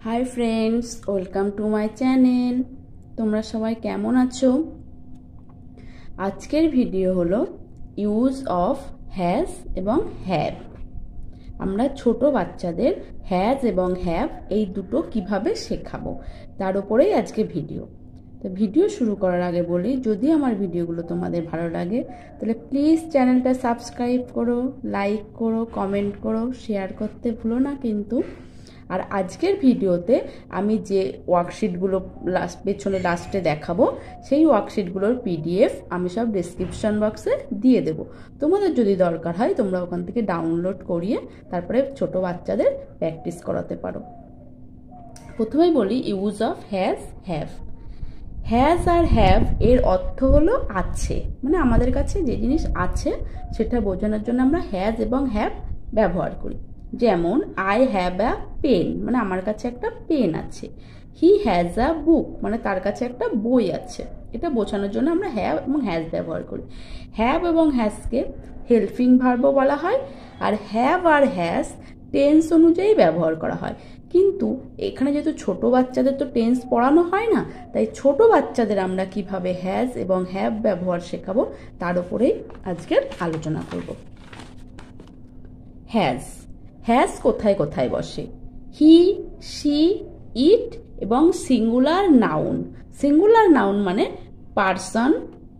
High friends welcome to my channel তোমরা সবাই কেমন আছো আজকের ভিডিও হলো ইউজ অফ হ্যাজ এবং হ্যাভ আমরা ছোট বাচ্চাদের হ্যাজ এবং হ্যাভ এই দুটো কিভাবে শেখাবো তার উপরেই আজকে ভিডিও। তো ভিডিও শুরু করার আগে বলি, যদি আমার ভিডিওগুলো তোমাদের ভালো লাগে তাহলে প্লিজ চ্যানেলটা সাবস্ক্রাইব করো, লাইক করো, কমেন্ট করো, শেয়ার করতে ভুলো না কিন্তু। আর আজকের ভিডিওতে আমি যে ওয়ার্কশিটগুলো পেছনে লাস্টে দেখাবো সেই ওয়ার্কশিটগুলোর পিডিএফ আমি সব ডেসক্রিপশন বক্সে দিয়ে দেব। তোমাদের যদি দরকার হয় তোমরা ওখান থেকে ডাউনলোড করিয়ে তারপরে ছোট বাচ্চাদের প্র্যাকটিস করাতে পারো। প্রথমেই বলি use of has have. Has আর হ্যাভ এর অর্থ হলো আছে, মানে আমাদের কাছে যে জিনিস আছে সেটা বোঝানোর জন্য আমরা হ্যাজ এবং হ্যাভ ব্যবহার করি। যেমন আই হ্যাভ আ পেন, মানে আমার কাছে একটা পেন আছে। হি হ্যাজ আ বুক, মানে তার কাছে একটা বই আছে। এটা বোঝানোর জন্য আমরা হ্যাভ এবং হ্যাজ ব্যবহার করি। হ্যাভ এবং হ্যাজকে হেল্পিং ভার্বও বলা হয়, আর হ্যাভ আর হ্যাজ টেন্স অনুযায়ী ব্যবহার করা হয়। কিন্তু এখানে যেহেতু ছোট বাচ্চাদের তো টেন্স পড়ানো হয় না, তাই ছোট বাচ্চাদের আমরা কিভাবে হ্যাজ এবং হ্যাভ ব্যবহার শেখাবো তার উপরেই আজকের আলোচনা করব। হ্যাজ হ্যাজ কোথায় কোথায় বসে? হি, শি, ইট এবং সিঙ্গুলার নাউন। সিঙ্গুলার নাউন মানে পার্সন,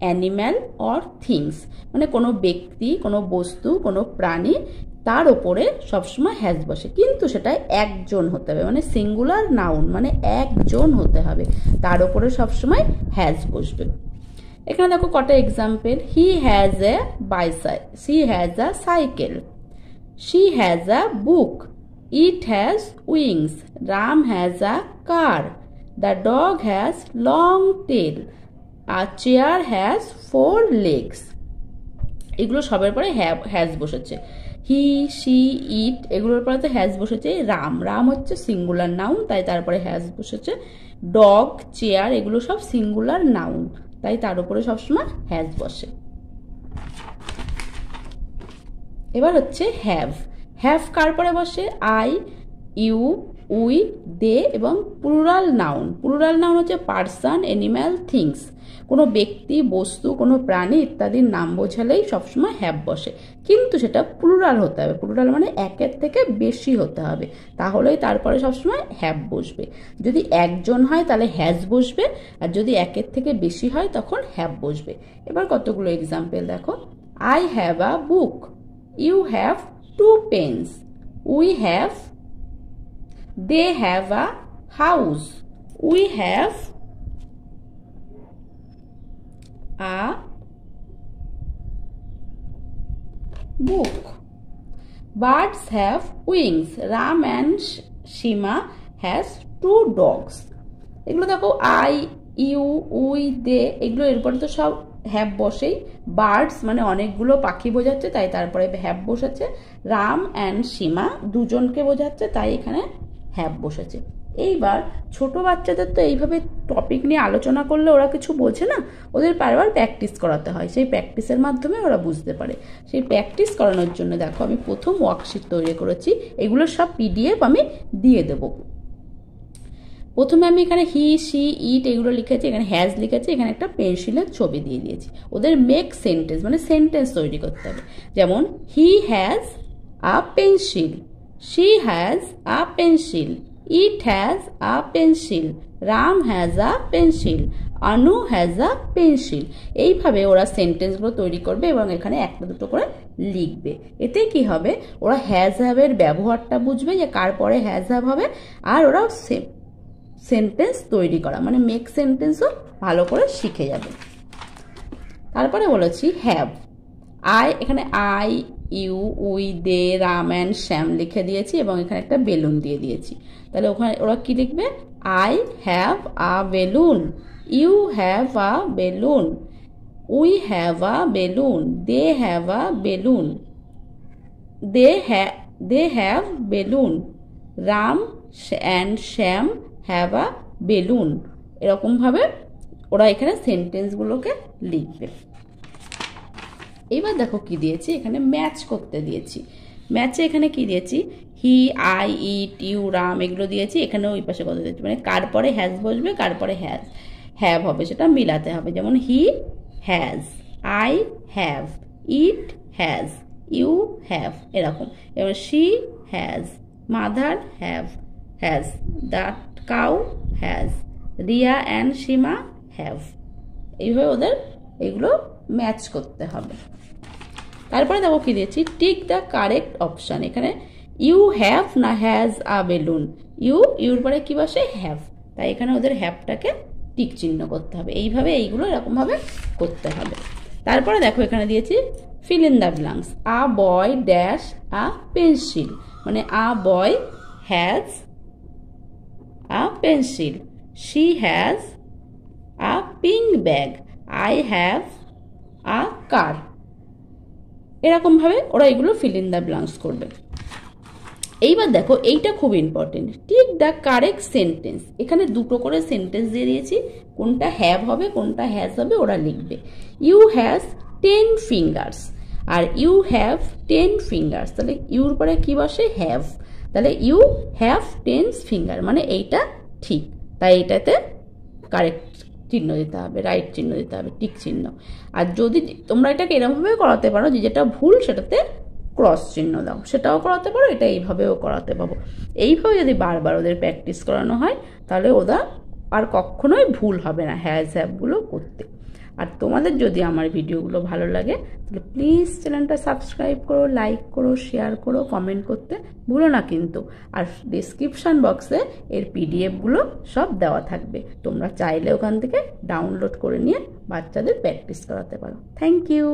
অ্যানিম্যাল অর থিংস, মানে কোনো ব্যক্তি, কোনো বস্তু, কোনো প্রাণী, তার ওপরে সবসময় হ্যাজ বসে, কিন্তু সেটা একজন হতে হবে, মানে সিঙ্গুলার নাউন মানে একজন হতে হবে, তার ওপরে সবসময় হ্যাজ বসবে। এখানে দেখো কটা example. He has a bicycle, she has a cycle, she has a book, it has wings, Ram has a car, the dog has long tail, a chair has 4 legs। এগুলো সবের পরে হ্যাজ বসেছে। হি, she, ইট এগুলোর পরে তো has বসেছে। রাম, রাম হচ্ছে singular noun, তাই তারপরে হ্যাজ বসেছে। ডগ, চেয়ার এগুলো সব সিঙ্গুলার নাউন, তাই তার উপরে সবসময় হ্যাজ বসে। এবার হচ্ছে হ্যাভ। হ্যাভ কার পরে বসে? আই, ইউ, উই, দে এবং প্লুরাল নাউন। প্লুরাল নাউন হচ্ছে পার্সন, অ্যানিম্যাল, থিংস। কোনো ব্যক্তি, বস্তু, কোনো প্রাণী ইত্যাদির নাম বোঝালেই সবসময় হ্যাভ বসে, কিন্তু সেটা প্লুরাল হতে হবে। প্লুরাল মানে একের থেকে বেশি হতে হবে, তাহলেই তারপরে সবসময় হ্যাভ বসবে। যদি একজন হয় তাহলে হ্যাজ বসবে, আর যদি একের থেকে বেশি হয় তখন হ্যাভ বসবে। এবার কতগুলো এক্সাম্পল দেখো। I have a book, you have 2 pens, we have, they have a house, we have a book, birds have wings, Ram and Shima has 2 dogs। এগুলো দেখো আই, ইউ, উই, দে এগুলো এরপরে তো সব হ্যাভ বসেই। বার্ডস মানে অনেকগুলো পাখি বোঝাচ্ছে, তাই তারপরে হ্যাভ বসেছে। রাম অ্যান্ড সীমা দুজনকে বোঝাচ্ছে, তাই এখানে হ্যাভ বসেছে। এইবার ছোট বাচ্চাদের তো এইভাবে টপিক নিয়ে আলোচনা করলে ওরা কিছু বোঝে না, ওদের বারবার প্র্যাকটিস করাতে হয়, সেই প্র্যাকটিসের মাধ্যমে ওরা বুঝতে পারে। সেই প্র্যাকটিস করানোর জন্য দেখো আমি প্রথম ওয়ার্কশিট তৈরি করেছি, এগুলো সব পিডিএফ আমি দিয়ে দেবো। প্রথমে আমি এখানে হি, শি, ইট এগুলো লিখেছি, এখানে হ্যাজ লিখেছি, এখানে একটা পেন্সিলের ছবি দিয়ে দিয়েছি। ওদের মেক সেন্টেন্স মানে সেন্টেন্স তৈরি করতে হবে। যেমন he has a pencil, she has a pencil, it has a pencil, Ram has a pencil, Anu has a pencil. এইভাবে ওরা সেন্টেন্সগুলো তৈরি করবে এবং এখানে একটা দুটো করে লিখবে। এতে কি হবে, ওরা হ্যাজ হ্যাভের ব্যবহারটা বুঝবে যে কার পরে হ্যাজ হ্যাভ হবে, আর ওরা সেন্টেন্স তৈরি করা মানে মেক সেন্টেন্সও ভালো করে শিখে যাবে। তারপরে বলেছি হ্যাভ। এখানে I, you, we, they, Ram and Shyam লিখে দিয়েছি এবং এখানে একটা বেলুন দিয়ে দিয়েছি। তাহলে ওখানে ওরা কি লিখবে? I have a balloon, you have a balloon, we have a balloon, they have a balloon, they have balloon, Ram and Shyam have a balloon. এরকমভাবে ওরা এখানে সেন্টেন্সগুলোকে লিখবে। এবার দেখো কি দিয়েছি, এখানে ম্যাচ করতে দিয়েছি। ম্যাচে এখানে কি দিয়েছি, হি, আই, ইট, ইউ, রাম এগুলো দিয়েছি, এখানেও ওই পাশে কথা দিয়েছি, মানে কার পরে হ্যাজ বসবে কার পরে হ্যাভ হবে সেটা মিলাতে হবে। যেমন he has, I have, it has, you have, এরকম। এবার she has, mother has, that cow has, Riya and Seema have. এইভাবে ওদের এগুলো ম্যাচ করতে হবে। তারপরে দেখো কি দিয়েছি, টিক দ্য কারেক্ট অপশান। এখানে ইউ হ্যাভ না হ্যাজ আ বেলুন, ইউর পরে কি বসে, হ্যাভ, তাই এখানে ওদের হ্যাভটাকে টিক চিহ্ন করতে হবে। এইভাবে এইগুলো এরকমভাবে করতে হবে। তারপরে দেখো এখানে দিয়েছি fill in the blanks. A boy dash a pencil, মানে a boy has a pencil, she has a pink bag, I have a car. এরকমভাবে ওরা এগুলো ফিল ইন দ্য ব্ল্যাঙ্কস করবে। এইবার দেখো এইটা খুব important, tick the correct sentence. এখানে দুটো করে সেন্টেন্স দিয়ে দিয়েছি, কোনটা হ্যাভ হবে কোনটা হ্যাজ হবে ওরা লিখবে। ইউ হ্যাজ 10 ফিঙ্গার্স, আর ইউ হ্যাভ 10 ফিঙ্গার্স, তাহলে ইউর পরে কি বসে, হ্যাভ, তাহলে ইউ হ্যাভ 10 ফিঙ্গার, মানে এইটা ঠিক, তাই এটাতে কারেক্ট চিহ্ন দিতে হবে, রাইট চিহ্ন দিতে হবে, টিক চিহ্ন। আর যদি তোমরা এটাকে এরকমভাবে করাতে পারো যে যেটা ভুল সেটাতে ক্রস চিহ্ন দাও, সেটাও করাতে পারো, এটা এইভাবেও করাতে পারো। এইভাবে যদি বারবার ওদের প্র্যাকটিস করানো হয় তাহলে ওরা আর কখনোই ভুল হবে না হ্যাজ হ্যাভগুলো করতে। আর তোমাদের যদি আমার ভিডিওগুলো ভালো লাগে তাহলে প্লিজ চ্যানেলটা সাবস্ক্রাইব করো, লাইক করো, শেয়ার করো, কমেন্ট করতে ভুলো না কিন্তু। আর ডেসক্রিপশান বক্সে এর পিডিএফগুলো সব দেওয়া থাকবে, তোমরা চাইলে ওখান থেকে ডাউনলোড করে নিয়ে বাচ্চাদের প্র্যাকটিস করাতে পারো। Thank you.